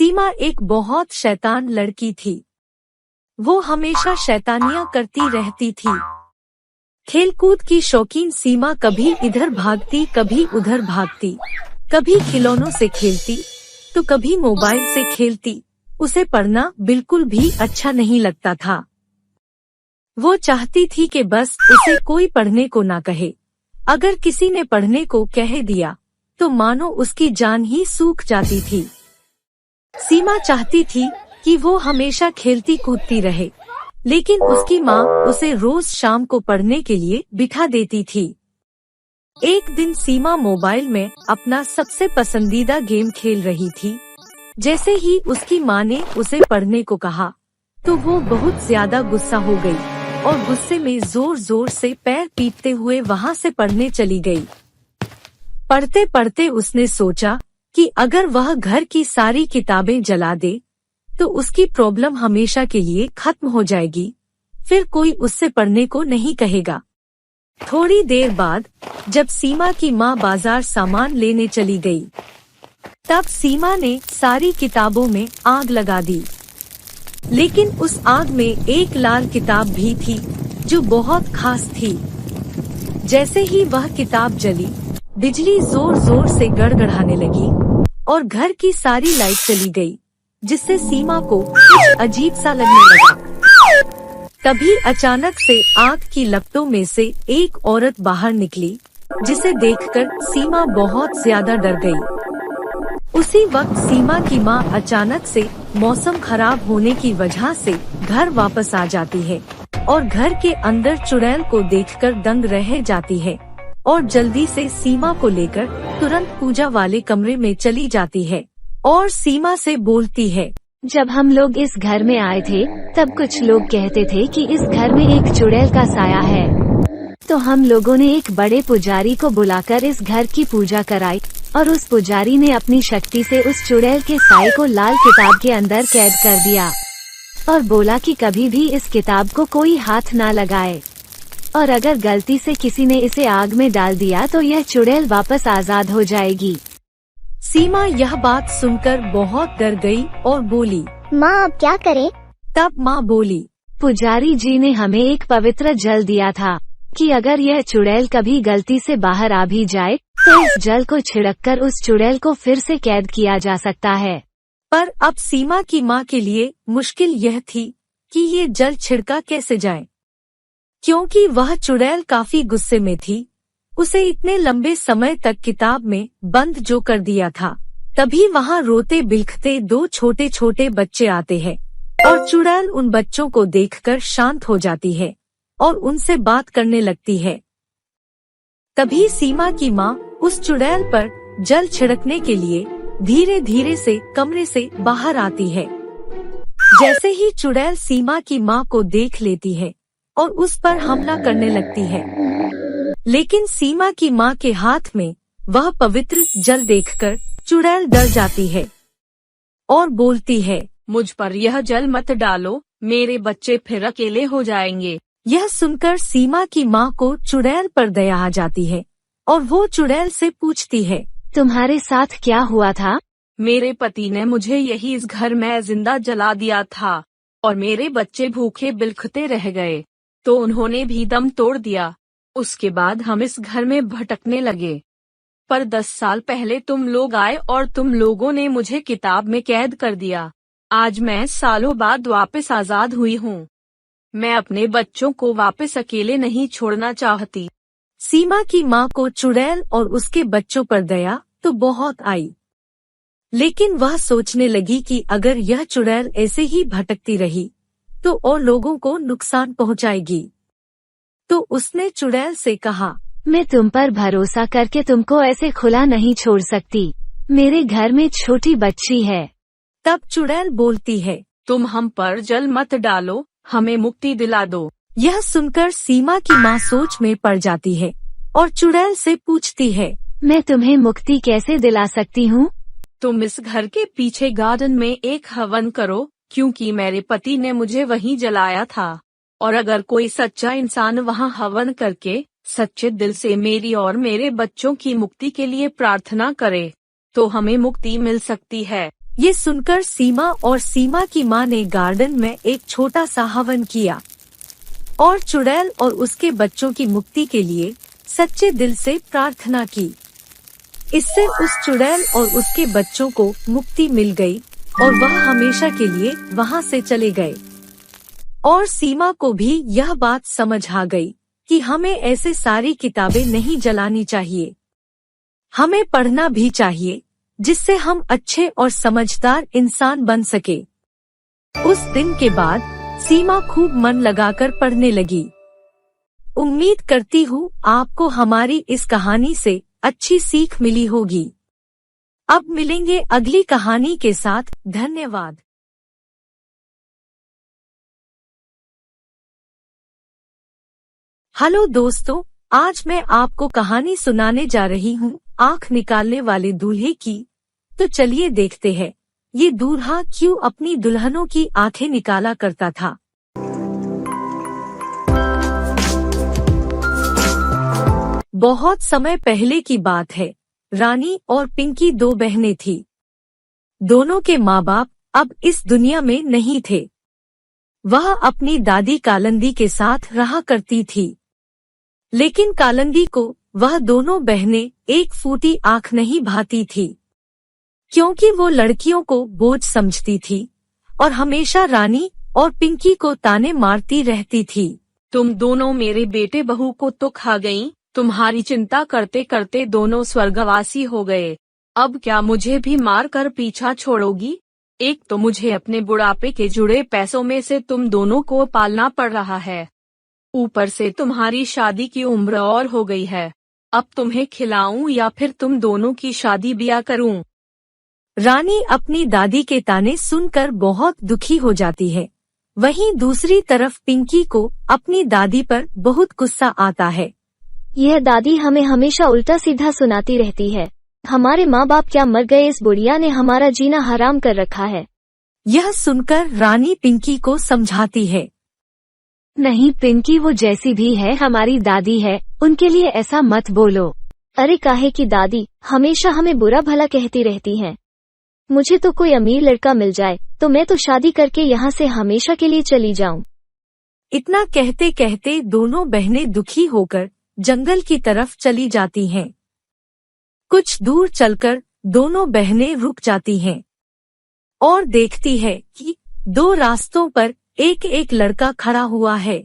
सीमा एक बहुत शैतान लड़की थी। वो हमेशा शैतानियां करती रहती थी। खेलकूद की शौकीन सीमा कभी इधर भागती, कभी उधर भागती, कभी खिलौनों से खेलती तो कभी मोबाइल से खेलती। उसे पढ़ना बिल्कुल भी अच्छा नहीं लगता था। वो चाहती थी कि बस उसे कोई पढ़ने को ना कहे। अगर किसी ने पढ़ने को कह दिया तो मानो उसकी जान ही सूख जाती थी। सीमा चाहती थी कि वो हमेशा खेलती कूदती रहे, लेकिन उसकी माँ उसे रोज शाम को पढ़ने के लिए बिठा देती थी। एक दिन सीमा मोबाइल में अपना सबसे पसंदीदा गेम खेल रही थी। जैसे ही उसकी माँ ने उसे पढ़ने को कहा तो वो बहुत ज्यादा गुस्सा हो गई और गुस्से में जोर जोर से पैर पीटते हुए वहाँ से पढ़ने चली गई। पढ़ते पढ़ते उसने सोचा कि अगर वह घर की सारी किताबें जला दे तो उसकी प्रॉब्लम हमेशा के लिए खत्म हो जाएगी। फिर कोई उससे पढ़ने को नहीं कहेगा। थोड़ी देर बाद जब सीमा की माँ बाजार सामान लेने चली गई, तब सीमा ने सारी किताबों में आग लगा दी। लेकिन उस आग में एक लाल किताब भी थी जो बहुत खास थी। जैसे ही वह किताब जली, बिजली जोर जोर से गड़गड़ाने लगी और घर की सारी लाइट चली गई, जिससे सीमा को कुछ अजीब सा लगने लगा। तभी अचानक से आग की लपटों में से एक औरत बाहर निकली, जिसे देखकर सीमा बहुत ज्यादा डर गई। उसी वक्त सीमा की माँ अचानक से मौसम खराब होने की वजह से घर वापस आ जाती है और घर के अंदर चुड़ैल को देखकर दंग रह जाती है और जल्दी से सीमा को लेकर तुरंत पूजा वाले कमरे में चली जाती है और सीमा से बोलती है, जब हम लोग इस घर में आए थे तब कुछ लोग कहते थे कि इस घर में एक चुड़ैल का साया है। तो हम लोगों ने एक बड़े पुजारी को बुलाकर इस घर की पूजा कराई और उस पुजारी ने अपनी शक्ति से उस चुड़ैल के साए को लाल किताब के अंदर कैद कर दिया और बोला कि कभी भी इस किताब को कोई हाथ ना लगाए, और अगर गलती से किसी ने इसे आग में डाल दिया तो यह चुड़ैल वापस आजाद हो जाएगी। सीमा यह बात सुनकर बहुत डर गई और बोली, माँ अब क्या करें? तब माँ बोली, पुजारी जी ने हमें एक पवित्र जल दिया था कि अगर यह चुड़ैल कभी गलती से बाहर आ भी जाए तो इस जल को छिड़ककर उस चुड़ैल को फिर से कैद किया जा सकता है। पर अब सीमा की माँ के लिए मुश्किल यह थी कि ये जल छिड़का कैसे जाए, क्योंकि वह चुड़ैल काफी गुस्से में थी। उसे इतने लंबे समय तक किताब में बंद जो कर दिया था। तभी वहाँ रोते बिलखते दो छोटे छोटे बच्चे आते हैं और चुड़ैल उन बच्चों को देखकर शांत हो जाती है और उनसे बात करने लगती है। तभी सीमा की माँ उस चुड़ैल पर जल छिड़कने के लिए धीरे धीरे से कमरे से बाहर आती है। जैसे ही चुड़ैल सीमा की माँ को देख लेती है और उस पर हमला करने लगती है, लेकिन सीमा की माँ के हाथ में वह पवित्र जल देखकर चुड़ैल डर जाती है और बोलती है, मुझ पर यह जल मत डालो, मेरे बच्चे फिर अकेले हो जाएंगे। यह सुनकर सीमा की माँ को चुड़ैल पर दया आ जाती है और वो चुड़ैल से पूछती है, तुम्हारे साथ क्या हुआ था? मेरे पति ने मुझे यही इस घर में जिंदा जला दिया था और मेरे बच्चे भूखे बिलखते रह गए, तो उन्होंने भी दम तोड़ दिया। उसके बाद हम इस घर में भटकने लगे। पर 10 साल पहले तुम लोग आए और तुम लोगों ने मुझे किताब में कैद कर दिया। आज मैं सालों बाद वापस आजाद हुई हूँ। मैं अपने बच्चों को वापस अकेले नहीं छोड़ना चाहती। सीमा की माँ को चुड़ैल और उसके बच्चों पर दया तो बहुत आई, लेकिन वह सोचने लगी कि अगर यह चुड़ैल ऐसे ही भटकती रही तो और लोगों को नुकसान पहुँचाएगी। तो उसने चुड़ैल से कहा, मैं तुम पर भरोसा करके तुमको ऐसे खुला नहीं छोड़ सकती। मेरे घर में छोटी बच्ची है। तब चुड़ैल बोलती है, तुम हम पर जल मत डालो, हमें मुक्ति दिला दो। यह सुनकर सीमा की माँ सोच में पड़ जाती है और चुड़ैल से पूछती है, मैं तुम्हें मुक्ति कैसे दिला सकती हूँ? तुम इस घर के पीछे गार्डन में एक हवन करो, क्योंकि मेरे पति ने मुझे वहीं जलाया था। और अगर कोई सच्चा इंसान वहाँ हवन करके सच्चे दिल से मेरी और मेरे बच्चों की मुक्ति के लिए प्रार्थना करे तो हमें मुक्ति मिल सकती है। ये सुनकर सीमा और सीमा की माँ ने गार्डन में एक छोटा सा हवन किया और चुड़ैल और उसके बच्चों की मुक्ति के लिए सच्चे दिल से प्रार्थना की। इससे उस चुड़ैल और उसके बच्चों को मुक्ति मिल गई और वह हमेशा के लिए वहां से चले गए। और सीमा को भी यह बात समझ आ गई कि हमें ऐसे सारी किताबें नहीं जलानी चाहिए, हमें पढ़ना भी चाहिए, जिससे हम अच्छे और समझदार इंसान बन सके। उस दिन के बाद सीमा खूब मन लगाकर पढ़ने लगी। उम्मीद करती हूँ आपको हमारी इस कहानी से अच्छी सीख मिली होगी। अब मिलेंगे अगली कहानी के साथ। धन्यवाद। हेलो दोस्तों, आज मैं आपको कहानी सुनाने जा रही हूँ आँख निकालने वाले दूल्हे की। तो चलिए देखते हैं ये दूल्हा क्यों अपनी दुल्हनों की आंखें निकाला करता था। बहुत समय पहले की बात है। रानी और पिंकी दो बहनें थीं। दोनों के माँ बाप अब इस दुनिया में नहीं थे। वह अपनी दादी कालंदी के साथ रहा करती थी। लेकिन कालंदी को वह दोनों बहनें एक फूटी आंख नहीं भाती थी, क्योंकि वो लड़कियों को बोझ समझती थी और हमेशा रानी और पिंकी को ताने मारती रहती थी। तुम दोनों मेरे बेटे बहू को तो खा गईं, तुम्हारी चिंता करते करते दोनों स्वर्गवासी हो गए। अब क्या मुझे भी मार कर पीछा छोड़ोगी? एक तो मुझे अपने बुढ़ापे के जुड़े पैसों में से तुम दोनों को पालना पड़ रहा है, ऊपर से तुम्हारी शादी की उम्र और हो गई है। अब तुम्हें खिलाऊं या फिर तुम दोनों की शादी ब्याह करूं? रानी अपनी दादी के ताने सुनकर बहुत दुखी हो जाती है। वहीं दूसरी तरफ पिंकी को अपनी दादी पर बहुत गुस्सा आता है। यह दादी हमें हमेशा उल्टा सीधा सुनाती रहती है। हमारे माँ बाप क्या मर गए, इस बुढ़िया ने हमारा जीना हराम कर रखा है। यह सुनकर रानी पिंकी को समझाती है। नहीं पिंकी, वो जैसी भी है हमारी दादी है, उनके लिए ऐसा मत बोलो। अरे काहे की दादी हमेशा हमें बुरा भला कहती रहती हैं। मुझे तो कोई अमीर लड़का मिल जाए तो मैं तो शादी करके यहाँ से हमेशा के लिए चली जाऊं। इतना कहते कहते दोनों बहनें दुखी होकर जंगल की तरफ चली जाती हैं। कुछ दूर चलकर दोनों बहनें रुक जाती हैं और देखती है कि दो रास्तों पर एक एक लड़का खड़ा हुआ है।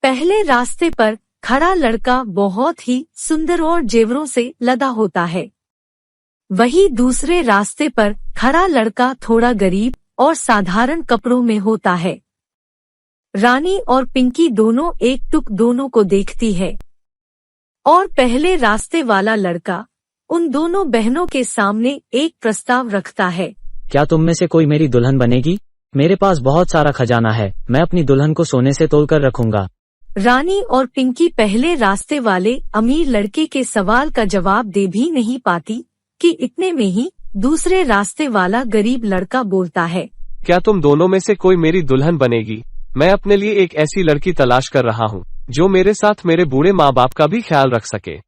पहले रास्ते पर खड़ा लड़का बहुत ही सुंदर और जेवरों से लदा होता है। वही दूसरे रास्ते पर खड़ा लड़का थोड़ा गरीब और साधारण कपड़ों में होता है। रानी और पिंकी दोनों एकटुक दोनों को देखती है और पहले रास्ते वाला लड़का उन दोनों बहनों के सामने एक प्रस्ताव रखता है। क्या तुम में से कोई मेरी दुल्हन बनेगी? मेरे पास बहुत सारा खजाना है, मैं अपनी दुल्हन को सोने से तोलकर रखूंगा। रानी और पिंकी पहले रास्ते वाले अमीर लड़के के सवाल का जवाब दे भी नहीं पाती कि इतने में ही दूसरे रास्ते वाला गरीब लड़का बोलता है, क्या तुम दोनों में से कोई मेरी दुल्हन बनेगी? मैं अपने लिए एक ऐसी लड़की तलाश कर रहा हूँ जो मेरे साथ मेरे बूढ़े माँ बाप का भी ख्याल रख सके।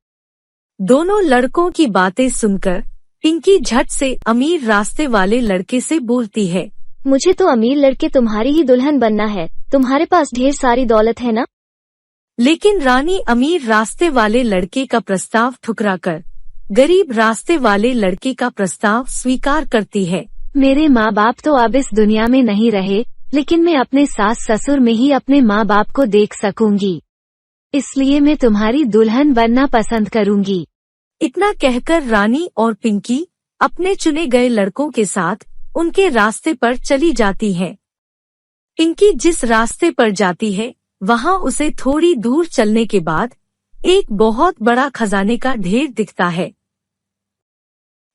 दोनों लड़कों की बातें सुनकर पिंकी झट से अमीर रास्ते वाले लड़के से बोलती है, मुझे तो अमीर लड़के तुम्हारी ही दुल्हन बनना है, तुम्हारे पास ढेर सारी दौलत है ना? लेकिन रानी अमीर रास्ते वाले लड़के का प्रस्ताव ठुकराकर गरीब रास्ते वाले लड़के का प्रस्ताव स्वीकार करती है। मेरे माँ बाप तो अब इस दुनिया में नहीं रहे, लेकिन मैं अपने सास ससुर में ही अपने माँ बाप को देख सकूंगी, इसलिए मैं तुम्हारी दुल्हन बनना पसंद करूंगी। इतना कहकर रानी और पिंकी अपने चुने गए लड़कों के साथ उनके रास्ते पर चली जाती हैं। पिंकी जिस रास्ते पर जाती है वहां उसे थोड़ी दूर चलने के बाद एक बहुत बड़ा खजाने का ढेर दिखता है,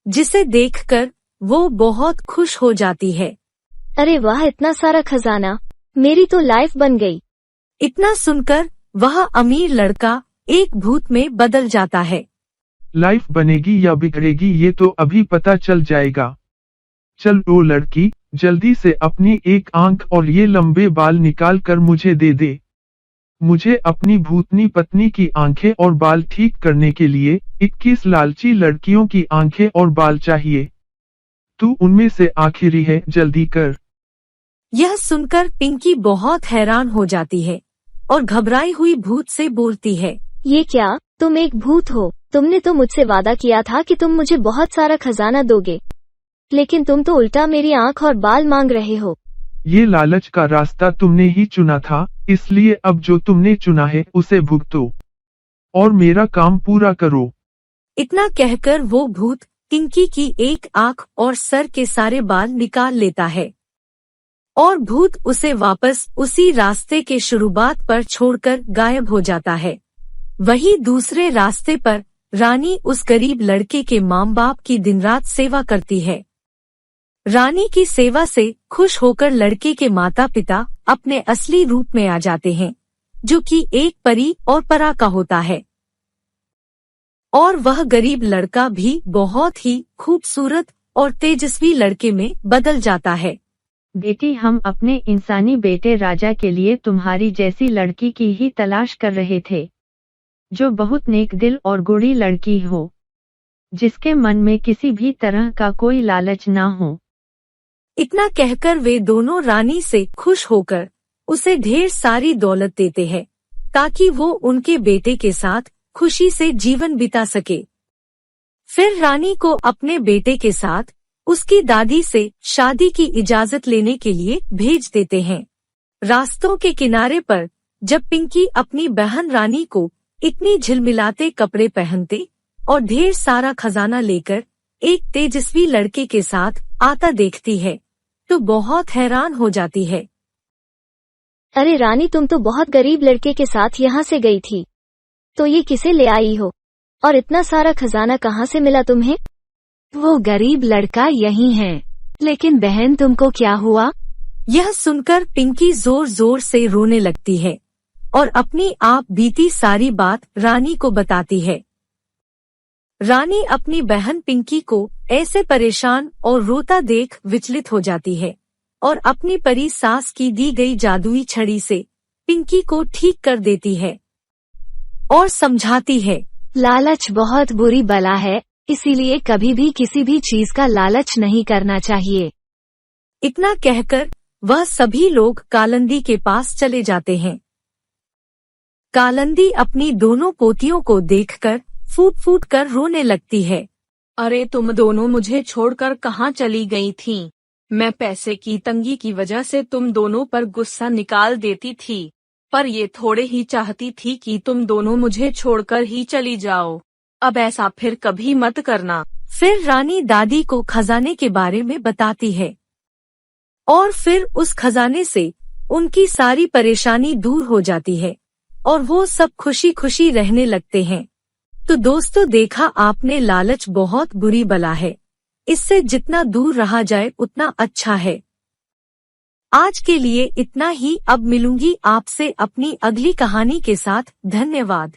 जिसे देखकर वो बहुत खुश हो जाती है। अरे वाह, इतना सारा खजाना, मेरी तो लाइफ बन गई। इतना सुनकर वह अमीर लड़का एक भूत में बदल जाता है। लाइफ बनेगी या बिगड़ेगी ये तो अभी पता चल जाएगा। चल ओ लड़की, जल्दी से अपनी एक आंख और ये लंबे बाल निकाल कर मुझे दे दे। मुझे अपनी भूतनी पत्नी की आंखें और बाल ठीक करने के लिए 21 लालची लड़कियों की आंखें और बाल चाहिए। तू उनमें से आखिरी है, जल्दी कर। यह सुनकर पिंकी बहुत हैरान हो जाती है और घबराई हुई भूत से बोलती है, ये क्या, तुम एक भूत हो? तुमने तो मुझसे वादा किया था कि तुम मुझे बहुत सारा खजाना दोगे, लेकिन तुम तो उल्टा मेरी आंख और बाल मांग रहे हो। ये लालच का रास्ता तुमने ही चुना था, इसलिए अब जो तुमने चुना है उसे भुगतो और मेरा काम पूरा करो। इतना कहकर वो भूत पिंकी की एक आंख और सर के सारे बाल निकाल लेता है और भूत उसे वापस उसी रास्ते के शुरुआत पर छोड़कर गायब हो जाता है। वही दूसरे रास्ते पर रानी उस गरीब लड़के के माँ बाप की दिन रात सेवा करती है। रानी की सेवा से खुश होकर लड़के के माता पिता अपने असली रूप में आ जाते हैं, जो कि एक परी और परा का होता है, और वह गरीब लड़का भी बहुत ही खूबसूरत और तेजस्वी लड़के में बदल जाता है। बेटी, हम अपने इंसानी बेटे राजा के लिए तुम्हारी जैसी लड़की की ही तलाश कर रहे थे, जो बहुत नेक दिल और गुणी लड़की हो, जिसके मन में किसी भी तरह का कोई लालच ना हो। इतना कहकर वे दोनों रानी से खुश होकर उसे ढेर सारी दौलत देते हैं, ताकि वो उनके बेटे के साथ खुशी से जीवन बिता सके। फिर रानी को अपने बेटे के साथ उसकी दादी से शादी की इजाजत लेने के लिए भेज देते हैं। रास्तों के किनारे पर जब पिंकी अपनी बहन रानी को इतनी झिलमिलाते कपड़े पहनते और ढेर सारा खजाना लेकर एक तेजस्वी लड़के के साथ आता देखती है, तो बहुत हैरान हो जाती है। अरे रानी, तुम तो बहुत गरीब लड़के के साथ यहाँ से गई थी, तो ये किसे ले आई हो? और इतना सारा खजाना कहाँ से मिला तुम्हें? वो गरीब लड़का यही है। लेकिन बहन, तुमको क्या हुआ? यह सुनकर पिंकी जोर जोर से रोने लगती है और अपनी आप बीती सारी बात रानी को बताती है। रानी अपनी बहन पिंकी को ऐसे परेशान और रोता देख विचलित हो जाती है और अपनी परी सास की दी गई जादुई छड़ी से पिंकी को ठीक कर देती है और समझाती है, लालच बहुत बुरी बला है, इसीलिए कभी भी किसी भी चीज का लालच नहीं करना चाहिए। इतना कहकर वह सभी लोग कालंदी के पास चले जाते हैं। कालंदी अपनी दोनों पोतियों को देखकर फूट फूट कर रोने लगती है। अरे तुम दोनों मुझे छोड़कर कहाँ चली गई थीं? मैं पैसे की तंगी की वजह से तुम दोनों पर गुस्सा निकाल देती थी, पर ये थोड़े ही चाहती थी कि तुम दोनों मुझे छोड़कर ही चली जाओ। अब ऐसा फिर कभी मत करना। फिर रानी दादी को खजाने के बारे में बताती है और फिर उस खजाने से उनकी सारी परेशानी दूर हो जाती है और वो सब खुशी खुशी रहने लगते हैं। तो दोस्तों, देखा आपने, लालच बहुत बुरी बला है, इससे जितना दूर रहा जाए उतना अच्छा है। आज के लिए इतना ही। अब मिलूंगी आपसे अपनी अगली कहानी के साथ। धन्यवाद।